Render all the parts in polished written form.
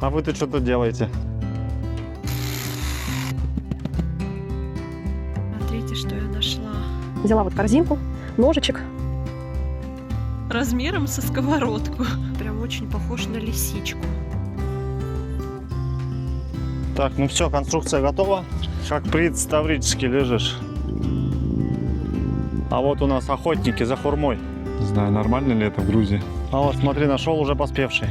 А вы-то что тут делаете? Смотрите, что я нашла. Взяла вот корзинку, ножичек. Размером со сковородку. Прям очень похож на лисичку. Так, ну все, конструкция готова. Как принц таврический лежишь. А вот у нас охотники за хурмой. Не знаю, нормально ли это в Грузии. А вот смотри, нашел уже поспевший.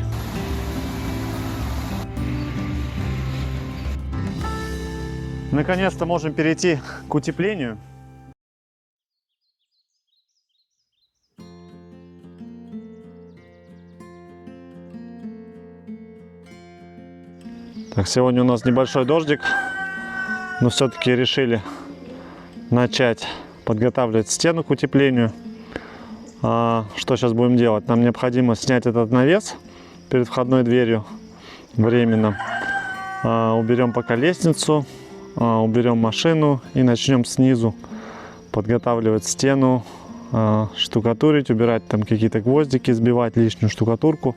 Наконец-то можем перейти к утеплению. Так, сегодня у нас небольшой дождик, но все-таки решили начать подготавливать стену к утеплению. Что сейчас будем делать? Нам необходимо снять этот навес перед входной дверью временно. Уберем пока лестницу, уберем машину и начнем снизу подготавливать стену, штукатурить, убирать там какие-то гвоздики, сбивать лишнюю штукатурку,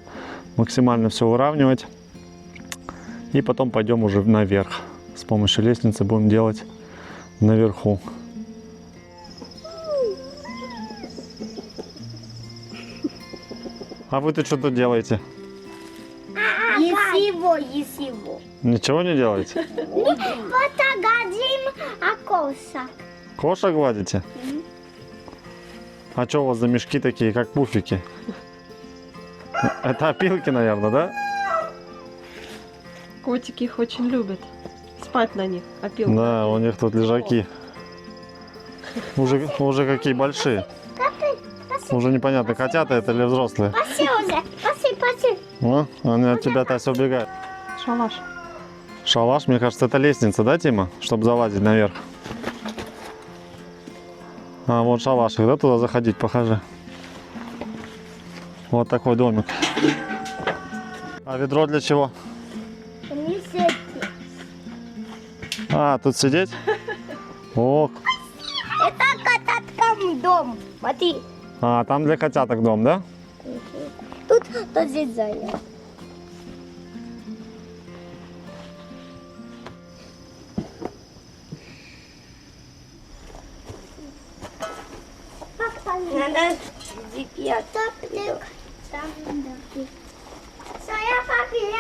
максимально все выравнивать. И потом пойдем уже наверх. С помощью лестницы будем делать наверху. А вы-то что тут делаете? Есиво. Ничего не делаете? Фотогадим окоса. Кошек гладите? А что у вас за мешки такие, как пуфики? Это опилки, наверное, да? Котики их очень любят. Спать на них. Опилки. Да, у них тут лежаки. Уже какие большие. Уже непонятно, котята это или взрослые. Паси уже. Паси. Они от тебя, Тася, убегают. Шалаш. Шалаш, мне кажется, это лестница, да, Тима? Чтобы залазить наверх. А вот шалаш, когда туда заходить, покажи. Вот такой домик. А ведро для чего? Не сидеть. Тут сидеть? О, Это котаткам дом. Смотри. там для котяток дом, да? Тут здесь заяц. Надо GPS. Saya pakai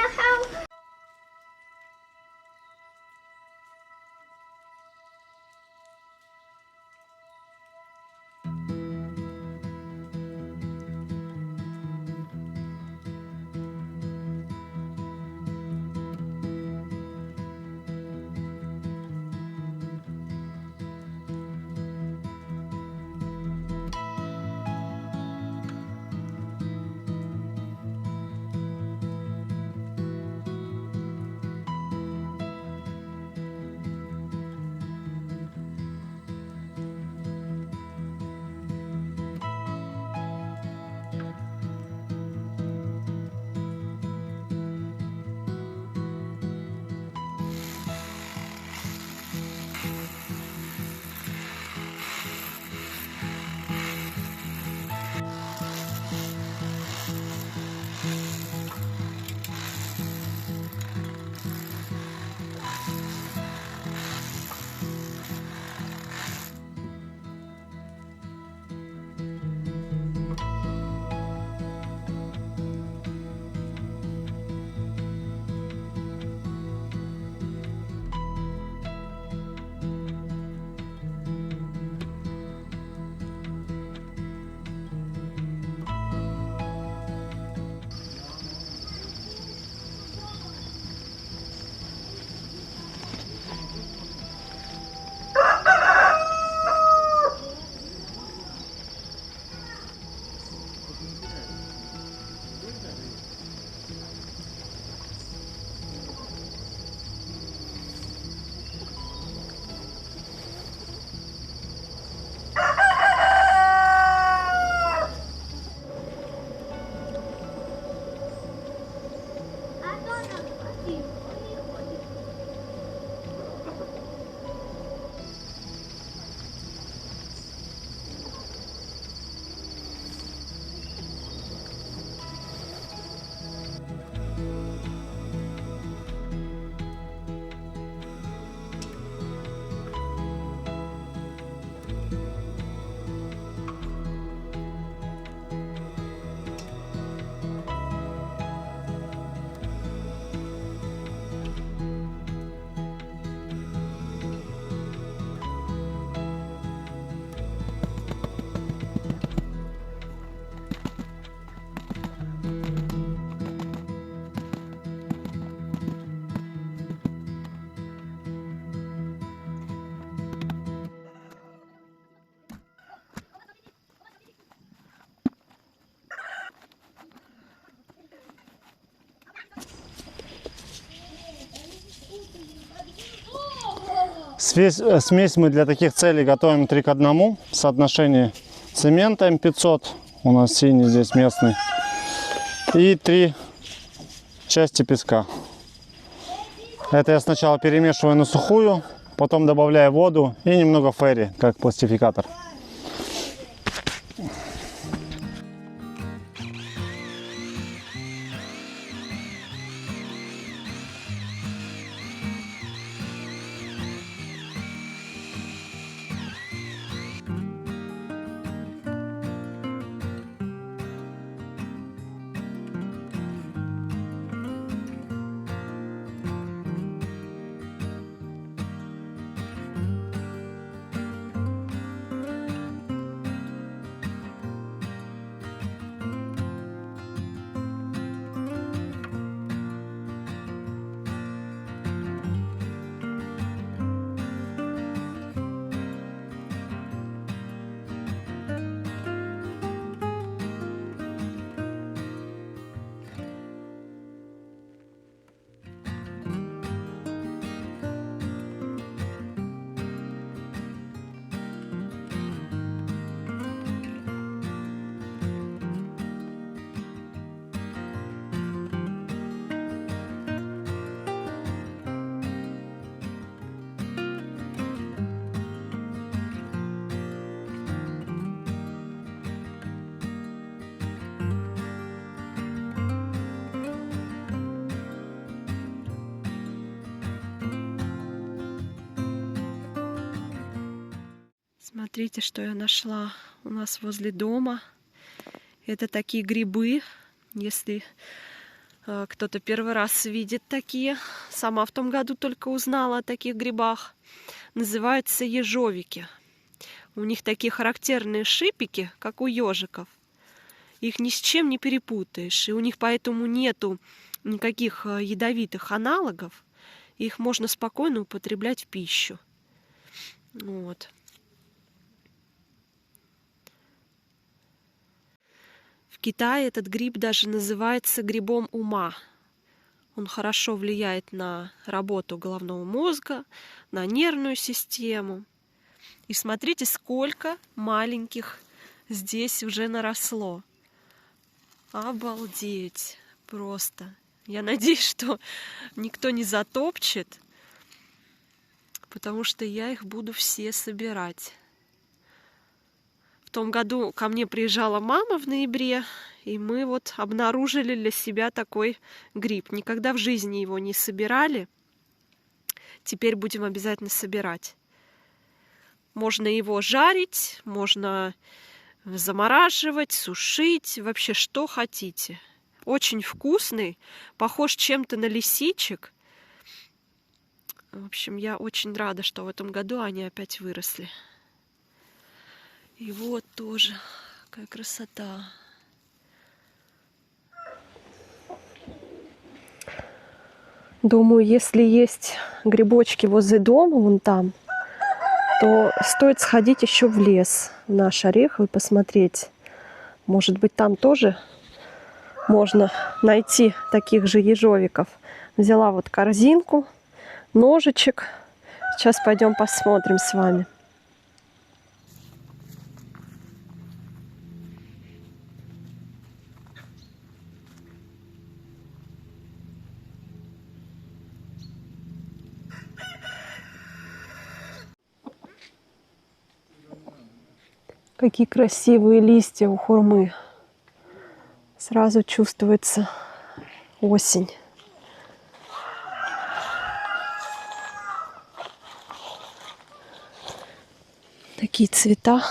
Смесь мы для таких целей готовим 3 к 1 в соотношении цемента М500, у нас синий здесь местный, и 3 части песка. Это я сначала перемешиваю на сухую, потом добавляю воду и немного ферри, как пластификатор. Смотрите, что я нашла у нас возле дома. Это такие грибы. Если кто-то первый раз видит такие, сама в том году только узнала о таких грибах. Называются ежовики. У них такие характерные шипики, как у ежиков. Их ни с чем не перепутаешь. И у них поэтому нету никаких ядовитых аналогов. Их можно спокойно употреблять в пищу. Вот. В Китае этот гриб даже называется грибом ума. Он хорошо влияет на работу головного мозга, на нервную систему. И смотрите, сколько маленьких здесь уже наросло. Обалдеть! Просто. Я надеюсь, что никто не затопчет, потому что я их буду все собирать. В том году ко мне приезжала мама в ноябре, и мы вот обнаружили для себя такой гриб. Никогда в жизни его не собирали. Теперь будем обязательно собирать. Можно его жарить, можно замораживать, сушить, вообще что хотите. Очень вкусный, похож чем-то на лисичек. В общем, я очень рада, что в этом году они опять выросли. И вот тоже какая красота. Думаю, если есть грибочки возле дома, вон там, то стоит сходить еще в лес, в наш ореховый, посмотреть. Может быть, там тоже можно найти таких же ежовиков. Взяла вот корзинку, ножичек. Сейчас пойдем посмотрим с вами. Какие красивые листья у хурмы. Сразу чувствуется осень. Такие цвета.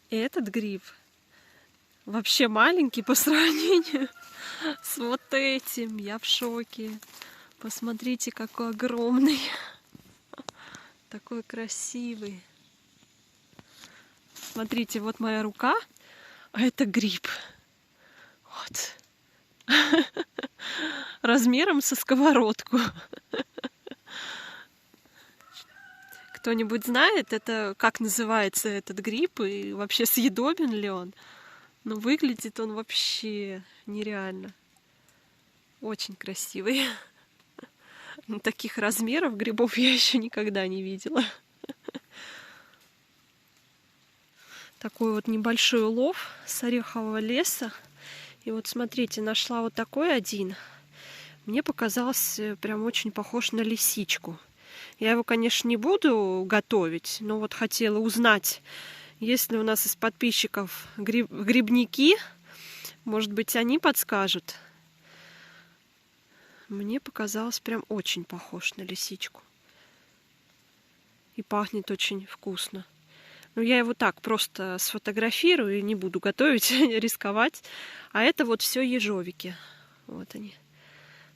Этот гриб вообще маленький по сравнению с вот этим. Я в шоке. Посмотрите, какой огромный. Такой красивый. Смотрите, вот моя рука, а это гриб. Вот. Размером со сковородку. Кто-нибудь знает, это как называется этот гриб и вообще съедобен ли он? Но выглядит он вообще нереально. Очень красивый. Таких размеров грибов я еще никогда не видела. Такой вот небольшой улов с орехового леса. И вот смотрите, нашла вот такой один. Мне показался прям очень похож на лисичку. Я его, конечно, не буду готовить, но вот хотела узнать, есть ли у нас из подписчиков грибники. Может быть, они подскажут. Мне показалось прям очень похож на лисичку. И пахнет очень вкусно. Но я его так просто сфотографирую и не буду готовить, рисковать. А это вот все ежовики. Вот они.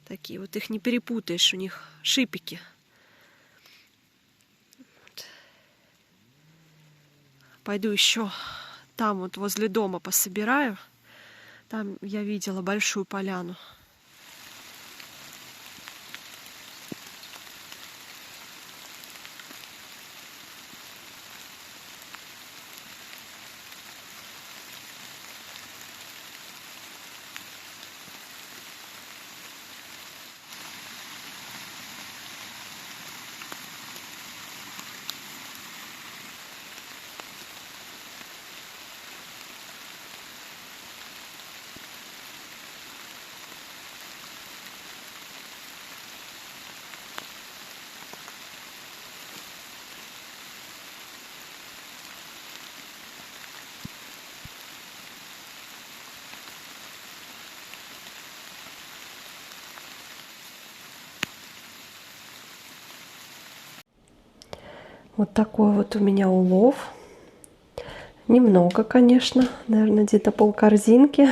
Такие вот, их не перепутаешь, у них шипики. Вот. Пойду еще там вот возле дома пособираю. Там я видела большую поляну. Вот такой вот у меня улов. Немного, конечно, наверное, где-то полкорзинки.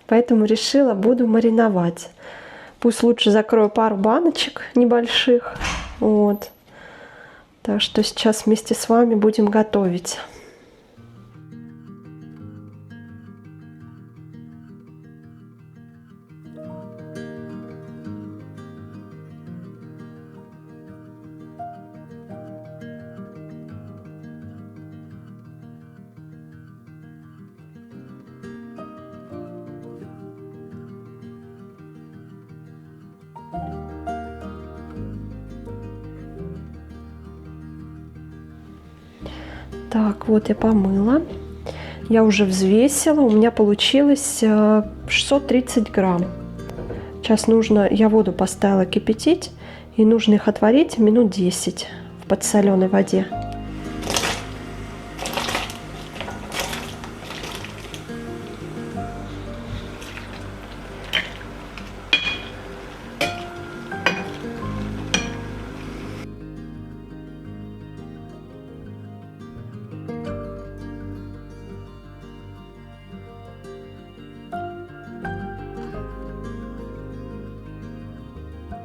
Поэтому решила, буду мариновать. Пусть лучше закрою пару баночек небольших. Вот. Так что сейчас вместе с вами будем готовить. Так, вот я помыла. Я уже взвесила. У меня получилось 630 грамм. Сейчас нужно, я воду поставила кипятить. И нужно их отварить минут 10 в подсоленой воде.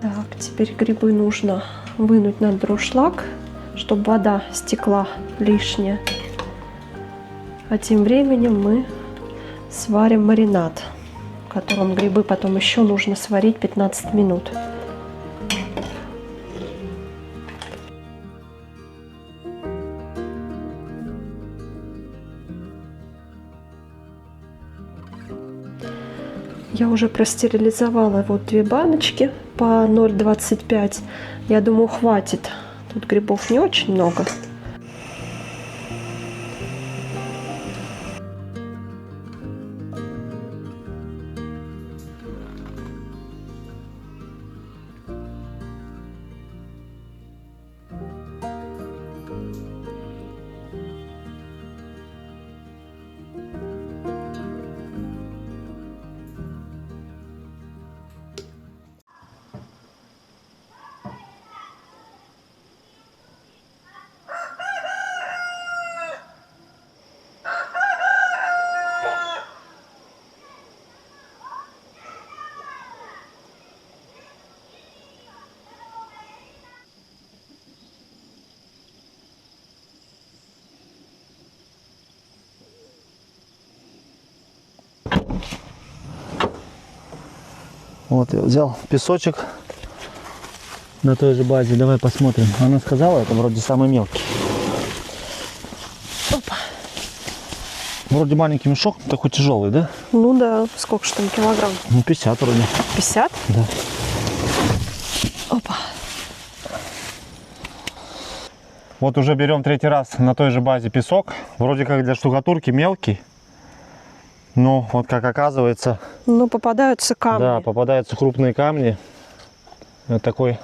Так, теперь грибы нужно вынуть на дуршлаг, чтобы вода стекла лишняя. А тем временем мы сварим маринад, в котором грибы потом еще нужно сварить 15 минут. Я уже простерилизовала вот 2 баночки по 0,25. Я думаю, хватит. Тут грибов не очень много. Вот я взял песочек на той же базе. Давай посмотрим. Она сказала, это вроде самый мелкий. Опа. Вроде маленький мешок, такой тяжелый, да? Ну да, сколько же там килограмм? Ну 50 вроде. 50? Да. Опа. Вот уже берем третий раз на той же базе песок. Вроде как для штукатурки мелкий. Но вот как оказывается... Ну попадаются камни. Да, попадаются крупные камни. Это такой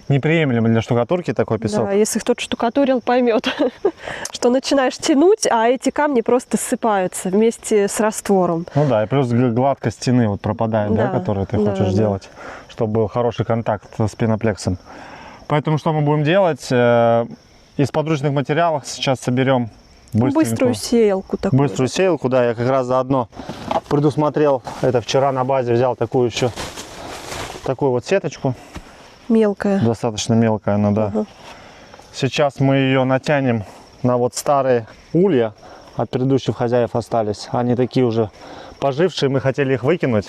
неприемлемый для штукатурки такой песок. Да, если кто-то штукатурил, поймет, что начинаешь тянуть, а эти камни просто ссыпаются вместе с раствором. Ну да, и плюс гладкость стены вот пропадает, да, Да, которую ты да, хочешь да. сделать, чтобы был хороший контакт с пеноплексом. Поэтому что мы будем делать? Из подручных материалов сейчас соберем Быструю сеялку такую. быструю сеялку, да, я как раз заодно предусмотрел, это вчера на базе взял такую еще, такую вот сеточку. Мелкая. Достаточно мелкая она, да. Ага. Сейчас мы ее натянем на вот старые улья, от предыдущих хозяев остались. Они такие уже пожившие, мы хотели их выкинуть.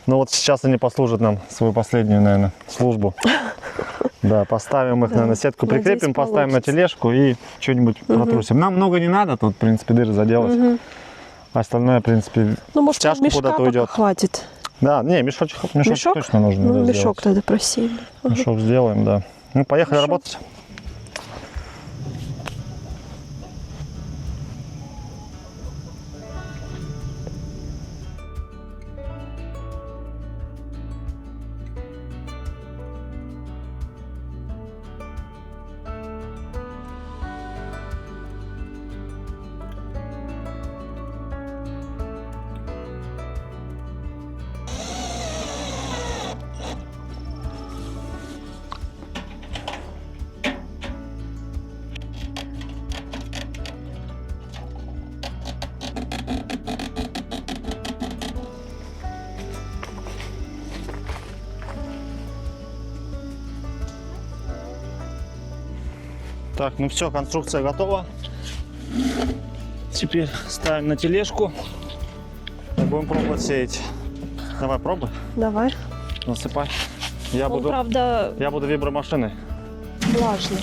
Но вот сейчас они послужат нам свою последнюю, наверное, службу. Да, поставим их, наверное, сетку прикрепим, поставим на тележку и что-нибудь протрусим. Нам много не надо, тут, в принципе, дыры заделать. Остальное, в принципе, Ну, может, стяжку мешка куда-то пока уйдет. хватит. Да, не, мешочек точно нужно. Ну, да, мешок сделать. тогда просили. Мешок сделаем, да. Ну, поехали Хорошо. работать. Так, ну все, конструкция готова. Теперь ставим на тележку и будем пробовать сеять. Давай, пробуй, Давай. насыпай. Я Он, буду правда, вибромашиной. влажный.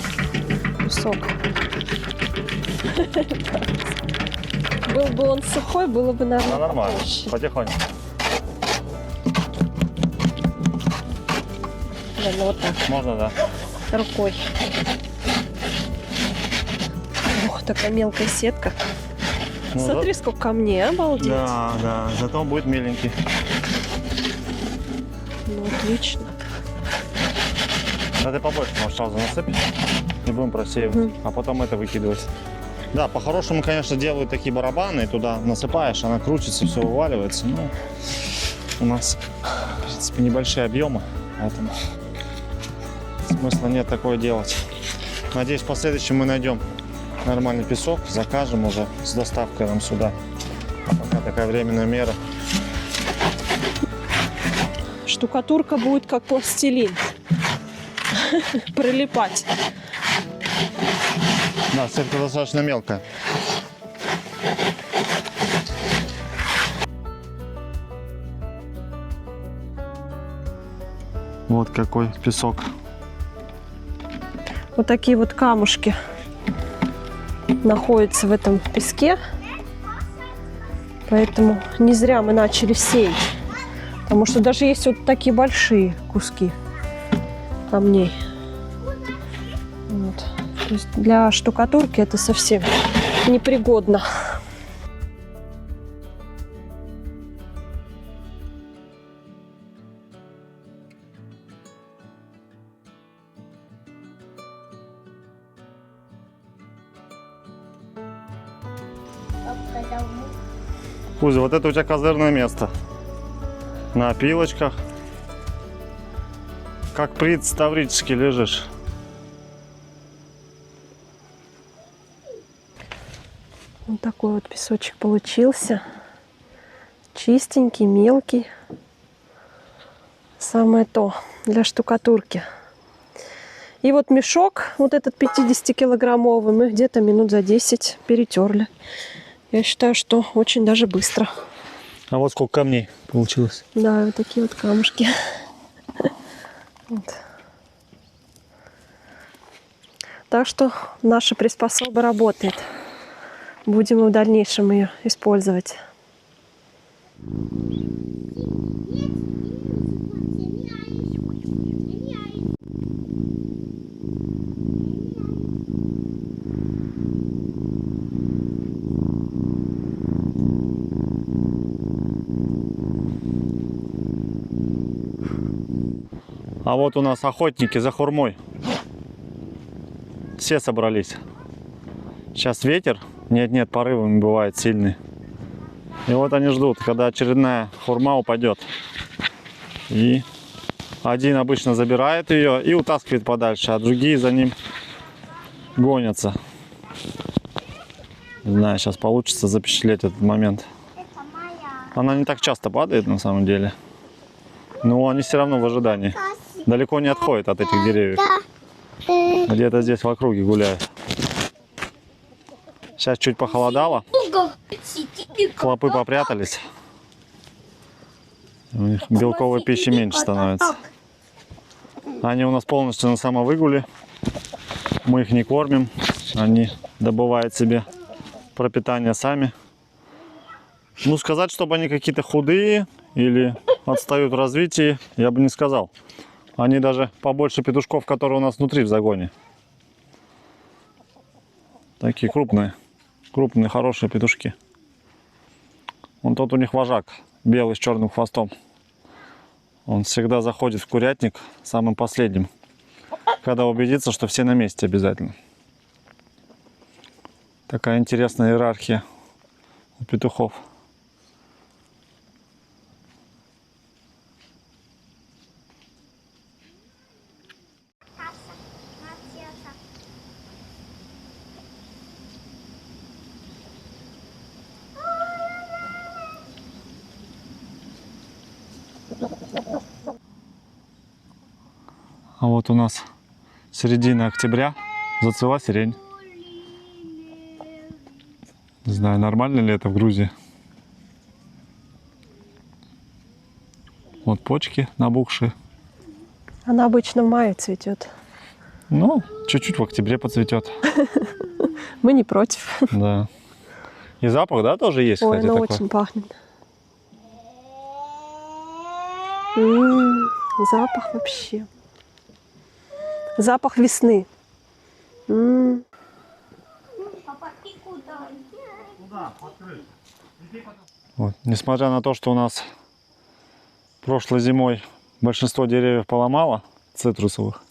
Песок. Был бы он сухой, было бы, Ну, наверное, нормально, проще. потихоньку. Наверное, вот так, Можно, да. рукой. Ох, такая мелкая сетка. Ну, Смотри, сколько камней, обалдеть. Да, да, зато он будет миленький. Ну, отлично. Да ты побольше можешь сразу насыпать и будем просеивать, а потом это выкидывать. Да, по-хорошему, конечно, делают такие барабаны, и туда насыпаешь, она крутится, все вываливается. Но у нас, в принципе, небольшие объемы, поэтому смысла нет такое делать. Надеюсь, в последующем мы найдем нормальный песок, закажем уже с доставкой нам сюда. А пока такая временная мера. Штукатурка будет как пластилин. Прилипать. Да, сетка достаточно мелкая. Вот какой песок. Вот такие вот камушки находятся в этом песке. Поэтому не зря мы начали сеять. Потому что даже есть вот такие большие куски камней. Вот. То есть для штукатурки это совсем непригодно. Кузя, вот это у тебя козырное место. На опилочках. Как принц таврический лежишь. Вот такой вот песочек получился. Чистенький, мелкий. Самое то для штукатурки. И вот мешок, вот этот 50-килограммовый, мы где-то минут за 10 перетерли. Я считаю, что очень даже быстро. А вот сколько камней получилось. Да, вот такие вот камушки. Вот. Так что наша приспособа работает. Будем и в дальнейшем ее использовать. А вот у нас охотники за хурмой. Все собрались. Сейчас ветер, нет-нет, порывами бывает сильный. И вот они ждут, когда очередная хурма упадет. И один обычно забирает ее и утаскивает подальше, а другие за ним гонятся. Не знаю, сейчас получится запечатлеть этот момент. Она не так часто падает на самом деле. Но они все равно в ожидании. Далеко не отходят от этих деревьев. Где-то здесь в округе гуляют. Сейчас чуть похолодало. Клопы попрятались. У них белковой пищи меньше становится. Они у нас полностью на самовыгуле. Мы их не кормим. Они добывают себе пропитание сами. Ну, сказать, чтобы они какие-то худые или отстают в развитии, я бы не сказал. Они даже побольше петушков, которые у нас внутри в загоне. Такие крупные, хорошие петушки. Вон тот у них вожак, белый с черным хвостом. Он всегда заходит в курятник самым последним, когда убедится, что все на месте обязательно. Такая интересная иерархия у петухов. А вот у нас середина октября, зацвела сирень. Не знаю, нормально ли это в Грузии. Вот почки набухшие. Она обычно в мае цветет. Ну, чуть-чуть в октябре поцветет. Мы не против. Да. И запах, да, тоже есть, Ой, кстати, она такой. очень пахнет. Запах вообще. Запах весны. Вот. Несмотря на то, что у нас прошлой зимой большинство деревьев поломало, цитрусовых,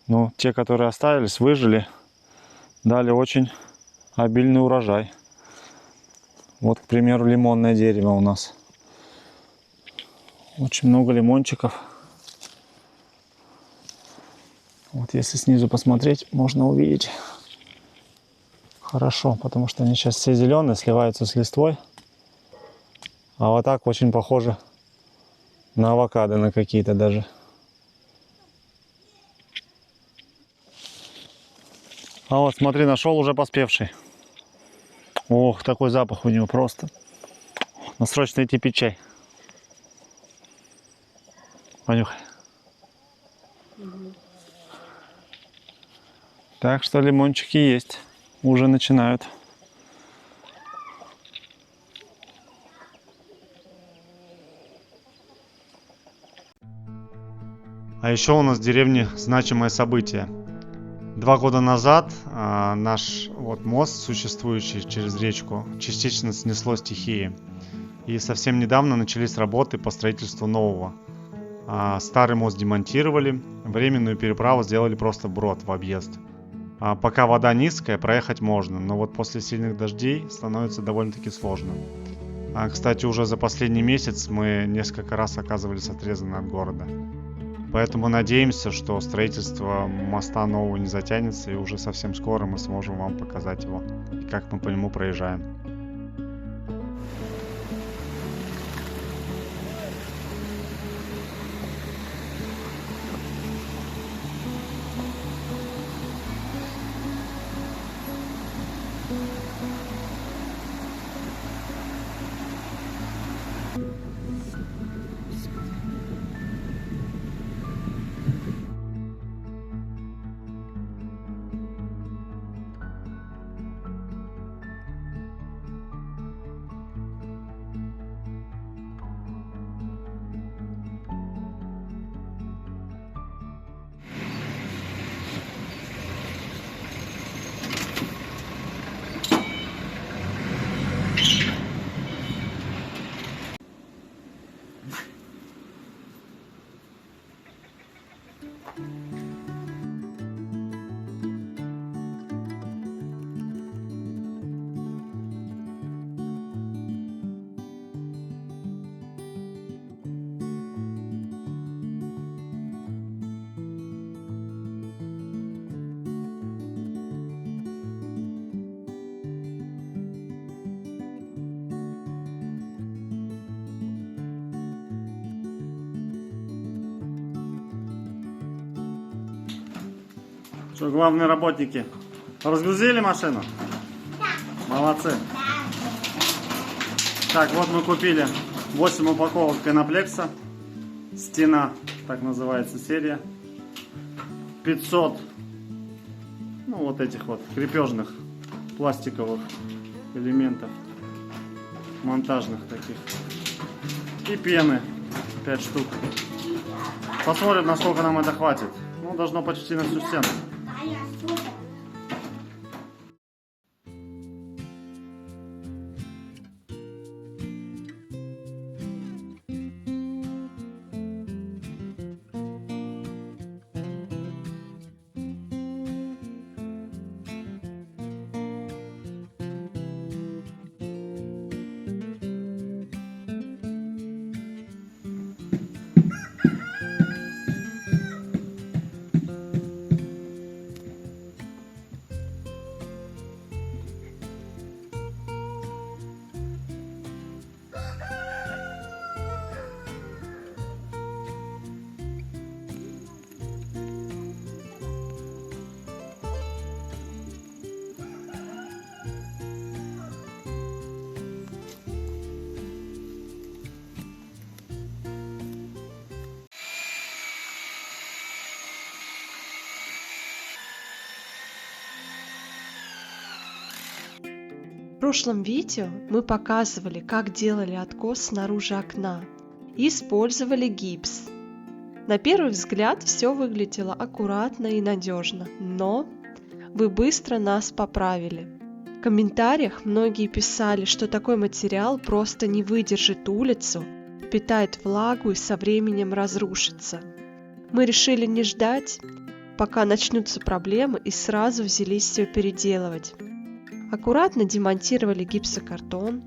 но те, которые остались, выжили, дали очень обильный урожай. Вот, к примеру, лимонное дерево у нас. Очень много лимончиков. Вот если снизу посмотреть, можно увидеть хорошо, потому что они сейчас все зеленые, сливаются с листвой. А вот так очень похоже на авокадо, на какие-то даже. А вот смотри, нашел уже поспевший. Ох, такой запах у него просто. Надо срочно идти пить чай. Понюхай. Так что лимончики есть. Уже начинают. А еще у нас в деревне значимое событие. 2 года назад наш мост, существующий через речку, частично снесло стихией. И совсем недавно начались работы по строительству нового. Старый мост демонтировали, временную переправу сделали просто брод в объезд. Пока вода низкая, проехать можно, но вот после сильных дождей становится довольно-таки сложно. Кстати, уже за последний месяц мы несколько раз оказывались отрезаны от города. Поэтому надеемся, что строительство моста нового не затянется, и уже совсем скоро мы сможем вам показать его, и как мы по нему проезжаем. Что, главные работники, разгрузили машину? Да. Молодцы. Да. Так, вот мы купили 8 упаковок пеноплекса. Стена, так называется серия. 500, ну вот этих вот крепежных пластиковых элементов. Монтажных таких. И пены 5 штук. Посмотрим, насколько нам это хватит. Ну, должно почти на всю стену. В прошлом видео мы показывали, как делали откос снаружи окна и использовали гипс. На первый взгляд все выглядело аккуратно и надежно, но вы быстро нас поправили. В комментариях многие писали, что такой материал просто не выдержит улицу, впитает влагу и со временем разрушится. Мы решили не ждать, пока начнутся проблемы, и сразу взялись все переделывать. Аккуратно демонтировали гипсокартон,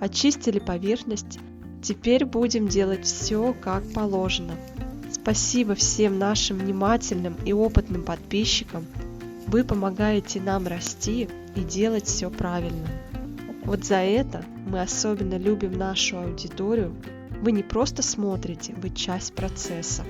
очистили поверхность. Теперь будем делать все как положено. Спасибо всем нашим внимательным и опытным подписчикам. Вы помогаете нам расти и делать все правильно. Вот за это мы особенно любим нашу аудиторию. Вы не просто смотрите, вы часть процесса.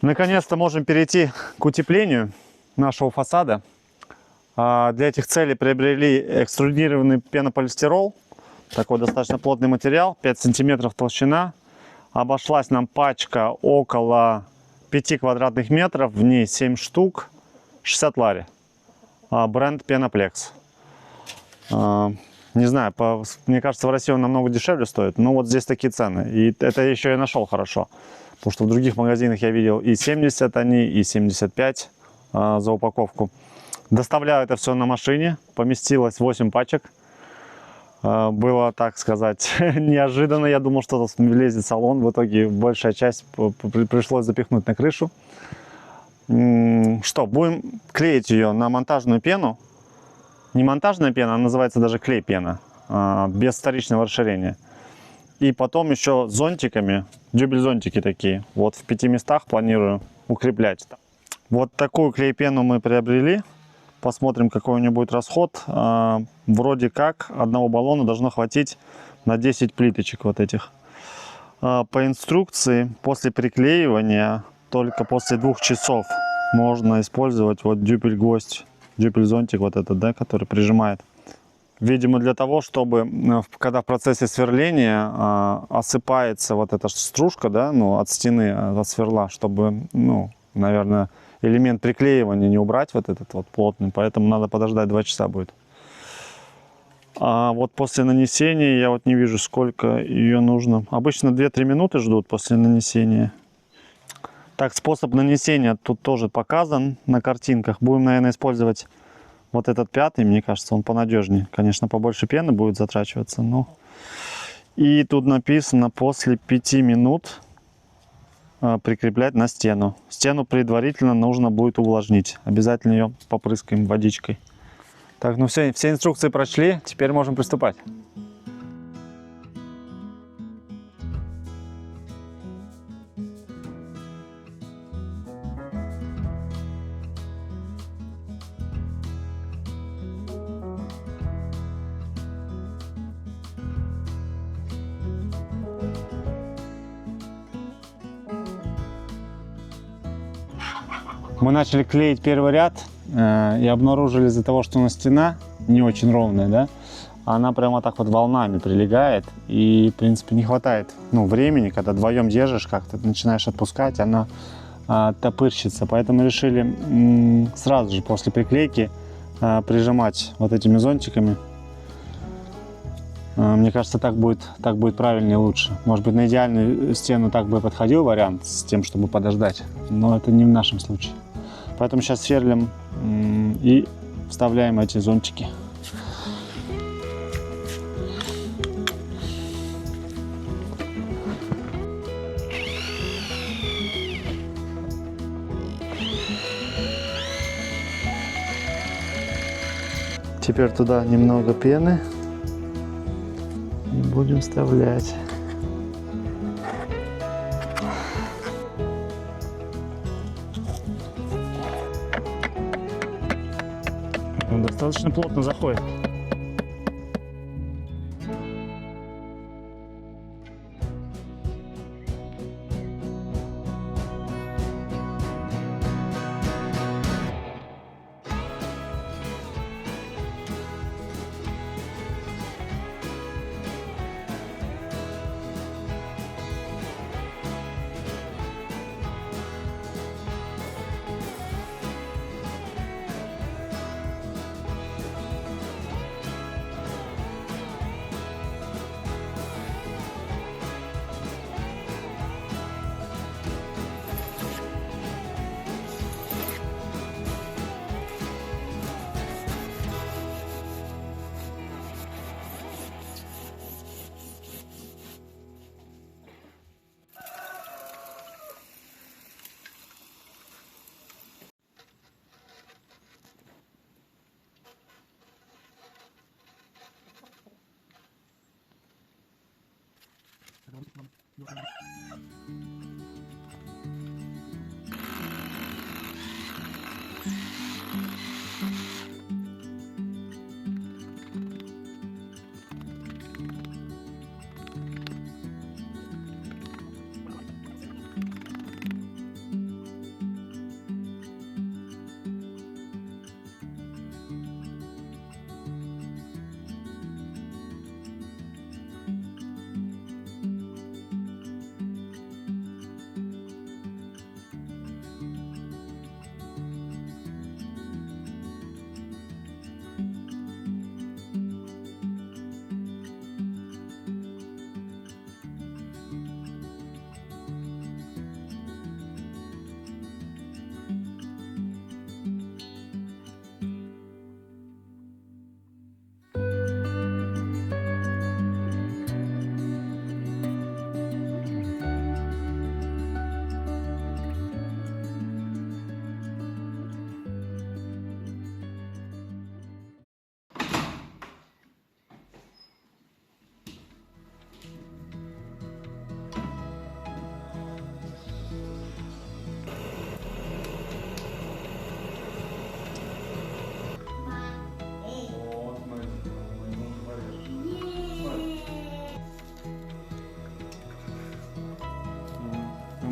Наконец-то можем перейти к утеплению нашего фасада. Для этих целей приобрели экструдированный пенополистирол. Такой достаточно плотный материал, 5 сантиметров толщина. Обошлась нам пачка около 5 квадратных метров, в ней 7 штук, 60 лари. бренд Пеноплекс. Не знаю, мне кажется, в России он намного дешевле стоит, но вот здесь такие цены. И это еще я нашел хорошо. Потому что в других магазинах я видел и 70 они, и 75 за упаковку. Доставляю это все на машине. Поместилось 8 пачек. Было, так сказать, неожиданно. Я думал, что влезет в салон. В итоге большая часть пришлось запихнуть на крышу. Что, будем клеить ее на монтажную пену. Не монтажная пена, она называется даже клей-пена. Без вторичного расширения. И потом еще зонтиками, дюбель-зонтики такие. Вот в 5 местах планирую укреплять. Вот такую клей-пену мы приобрели. Посмотрим, какой у нее будет расход. Вроде как одного баллона должно хватить на 10 плиточек вот этих. По инструкции, после приклеивания, только после 2 часов можно использовать вот дюбель-гвоздь, дюбель-зонтик вот этот, да, который прижимает. Видимо, для того, чтобы, когда в процессе сверления осыпается вот эта стружка, да, ну, от стены, от сверла, чтобы, ну, наверное, элемент приклеивания не убрать вот этот вот плотный, поэтому надо подождать 2 часа будет. А вот после нанесения я вот не вижу, сколько ее нужно. Обычно 2-3 минуты ждут после нанесения. Так, способ нанесения тут тоже показан на картинках. Будем, наверное, использовать вот этот 5-й, мне кажется, он понадежнее. Конечно, побольше пены будет затрачиваться, но... И тут написано, после 5 минут прикреплять на стену. Стену предварительно нужно будет увлажнить. Обязательно ее попрыскаем водичкой. Так, ну все инструкции прочли, теперь можем приступать. Мы начали клеить первый ряд и обнаружили из-за того, что у нас стена не очень ровная, да, она прямо так вот волнами прилегает и, в принципе, не хватает, ну, времени, когда вдвоем держишь, как-то начинаешь отпускать, она топырщится. Поэтому решили сразу же после приклейки прижимать вот этими зонтиками. Мне кажется, так будет правильнее, лучше. Может быть, на идеальную стену так бы подходил вариант с тем, чтобы подождать, но это не в нашем случае. Поэтому сейчас сверлим и вставляем эти зонтики. Теперь туда немного пены. И будем вставлять. Он достаточно плотно заходит.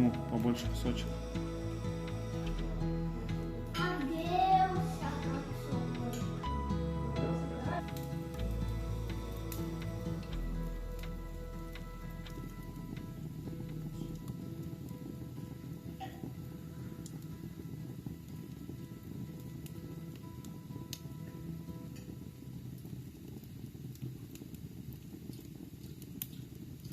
каждому побольше кусочек.